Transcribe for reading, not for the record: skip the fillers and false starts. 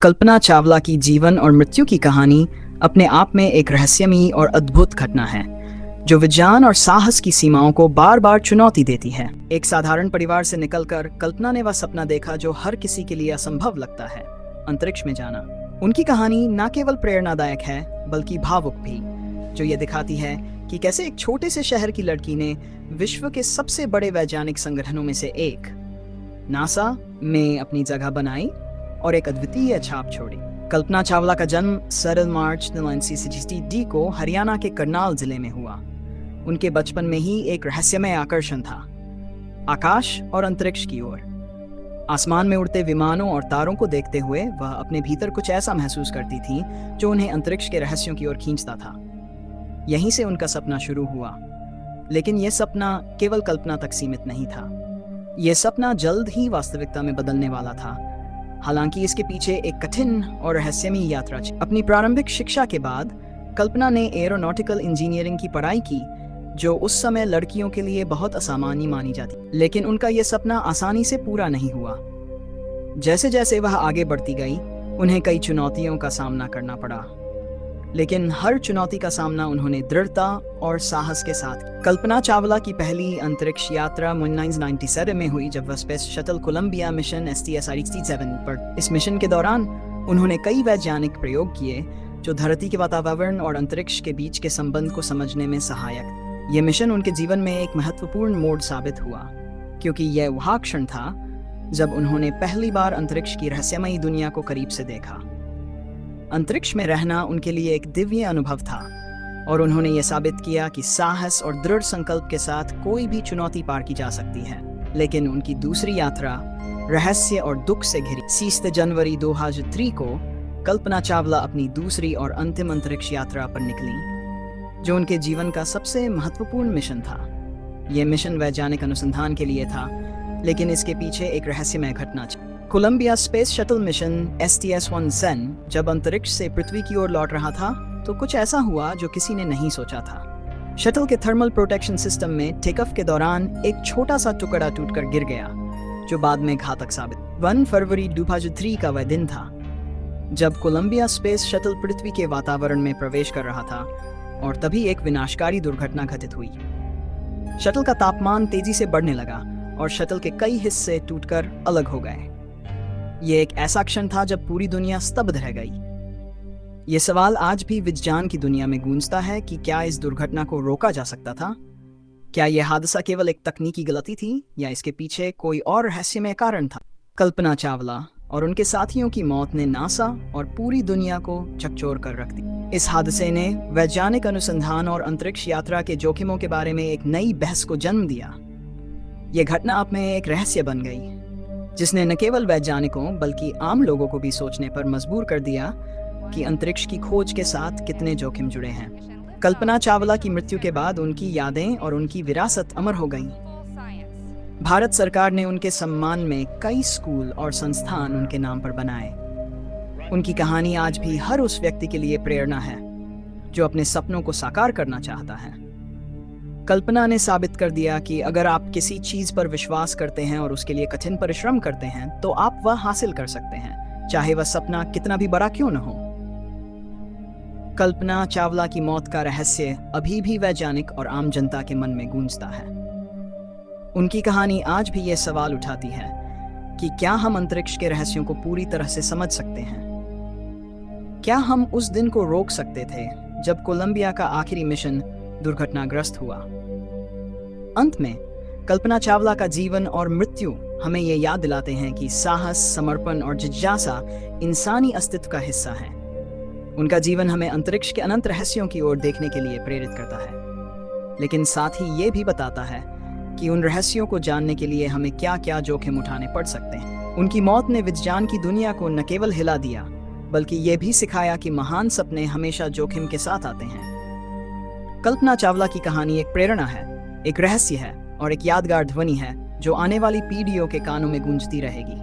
कल्पना चावला की जीवन और मृत्यु की कहानी अपने आप में एक रहस्यमयी और अद्भुत घटना है जो विज्ञान और साहस की सीमाओं को बार बार चुनौती देती है। एक साधारण परिवार से निकलकर कल्पना ने वह सपना देखा जो हर किसी के लिए असंभव लगता है, अंतरिक्ष में जाना। उनकी कहानी न केवल प्रेरणादायक है बल्कि भावुक भी, जो ये दिखाती है कि कैसे एक छोटे से शहर की लड़की ने विश्व के सबसे बड़े वैज्ञानिक संगठनों में से एक नासा में अपनी जगह बनाई और एक अद्वितीय छाप छोड़ी। कल्पना चावला का जन्म 7 मार्च 1960 को हरियाणा के करनाल जिले में हुआ। उनके बचपन में ही एक रहस्यमय आकर्षण था, आकाश और अंतरिक्ष की ओर। आसमान में उड़ते विमानों और तारों को देखते हुए वह अपने भीतर कुछ ऐसा महसूस करती थी जो उन्हें अंतरिक्ष के रहस्यों की ओर खींचता था। यहीं से उनका सपना शुरू हुआ, लेकिन यह सपना केवल कल्पना तक सीमित नहीं था। यह सपना जल्द ही वास्तविकता में बदलने वाला था, हालांकि इसके पीछे एक कठिन और रहस्यमयी यात्रा थी। अपनी प्रारंभिक शिक्षा के बाद कल्पना ने एरोनॉटिकल इंजीनियरिंग की पढ़ाई की, जो उस समय लड़कियों के लिए बहुत असामान्य मानी जाती। लेकिन उनका यह सपना आसानी से पूरा नहीं हुआ। जैसे जैसे वह आगे बढ़ती गई, उन्हें कई चुनौतियों का सामना करना पड़ा, लेकिन हर चुनौती का सामना उन्होंने दृढ़ता और साहस के साथ। कल्पना चावला की पहली अंतरिक्ष यात्रा 1997 में हुई, जब वह space shuttle Columbia mission STS-67 पर। इस मिशन के दौरान उन्होंने कई वैज्ञानिक प्रयोग किए जो धरती के वातावरण और अंतरिक्ष के बीच के संबंध को समझने में सहायक। यह मिशन उनके जीवन में एक महत्वपूर्ण मोड़ साबित हुआ, क्योंकि यह वह क्षण था जब उन्होंने पहली बार अंतरिक्ष की रहस्यमयी दुनिया को करीब से देखा। अंतरिक्ष में रहना उनके लिए एक दिव्य अनुभव था और उन्होंने ये साबित किया कि साहस और दृढ़ संकल्प के साथ कोई भी चुनौती पार की जा सकती है। लेकिन उनकी दूसरी यात्रा रहस्य और दुख से घिरी। 30 जनवरी 2003 को कल्पना चावला अपनी दूसरी और अंतिम अंतरिक्ष यात्रा पर निकली, जो उनके जीवन का सबसे महत्वपूर्ण मिशन था। यह मिशन वैज्ञानिक अनुसंधान के लिए था, लेकिन इसके पीछे एक रहस्यमय घटना थी। Colombia space shuttle mission STS-1 जब अंतरिक्ष से पृथ्वी की ओर लौट रहा था, तो कुछ ऐसा हुआ जो किसी ने नहीं सोचा था। शटल के थर्मल प्रोटेक्शन सिस्टम में टेक ऑफ के दौरान एक छोटा सा टुकड़ा टूटकर गिर गया, जो बाद में घातक साबित। 1 फरवरी 2003 का वह दिन था जब कोलंबिया स्पेस शटल पृथ्वी के वातावरण में प्रवेश कर रहा था, और तभी एक विनाशकारी दुर्घटना घटित हुई। शटल का तापमान तेजी से बढ़ने लगा और शटल के कई हिस्से टूटकर अलग हो गए। यह एक ऐसा क्षण था जब पूरी दुनिया स्तब्ध रह गई। यह सवाल आज भी विज्ञान की दुनिया में गूंजता है कि क्या इस दुर्घटना को रोका जा सकता था? क्या यह हादसा केवल एक तकनीकी गलती थी या इसके पीछे कोई और रहस्यमय कारण था? कल्पना चावला और उनके साथियों की मौत ने नासा और पूरी दुनिया को झकझोर कर रख दी। इस हादसे ने वैज्ञानिक अनुसंधान और अंतरिक्ष यात्रा के जोखिमों के बारे में एक नई बहस को जन्म दिया। यह घटना आप में एक रहस्य बन गई, जिसने न केवल वैज्ञानिकों बल्कि आम लोगों को भी सोचने पर मजबूर कर दिया कि अंतरिक्ष की खोज के साथ कितने जोखिम जुड़े हैं। कल्पना चावला की मृत्यु के बाद उनकी यादें और उनकी विरासत अमर हो गईं। भारत सरकार ने उनके सम्मान में कई स्कूल और संस्थान उनके नाम पर बनाए। उनकी कहानी आज भी हर उस व्यक्ति के लिए प्रेरणा है जो अपने सपनों को साकार करना चाहता है। कल्पना ने साबित कर दिया कि अगर आप किसी चीज पर विश्वास करते हैं और उसके लिए कठिन परिश्रम करते हैं, तो आप वह हासिल कर सकते हैं, चाहे वह सपना कितना भी बड़ा क्यों न हो। कल्पना चावला की मौत का रहस्य अभी भी वैज्ञानिक और आम जनता के मन में गूंजता है। उनकी कहानी आज भी यह सवाल उठाती है कि क्या हम अंतरिक्ष के रहस्यों को पूरी तरह से समझ सकते हैं? क्या हम उस दिन को रोक सकते थे जब कोलंबिया का आखिरी मिशन दुर्घटनाग्रस्त हुआ? अंत में कल्पना चावला का जीवन और मृत्यु हमें यह याद दिलाते हैं कि साहस, समर्पण और जिज्ञासा इंसानी अस्तित्व का हिस्सा है। उनका जीवन हमें अंतरिक्ष के अनंत रहस्यों की ओर देखने के लिए प्रेरित करता है, लेकिन साथ ही ये भी बताता है कि उन रहस्यों को जानने के लिए हमें क्या क्या जोखिम उठाने पड़ सकते हैं। उनकी मौत ने विज्ञान की दुनिया को न केवल हिला दिया, बल्कि ये भी सिखाया कि महान सपने हमेशा जोखिम के साथ आते हैं। कल्पना चावला की कहानी एक प्रेरणा है, एक रहस्य है और एक यादगार ध्वनि है जो आने वाली पीढ़ियों के कानों में गूंजती रहेगी।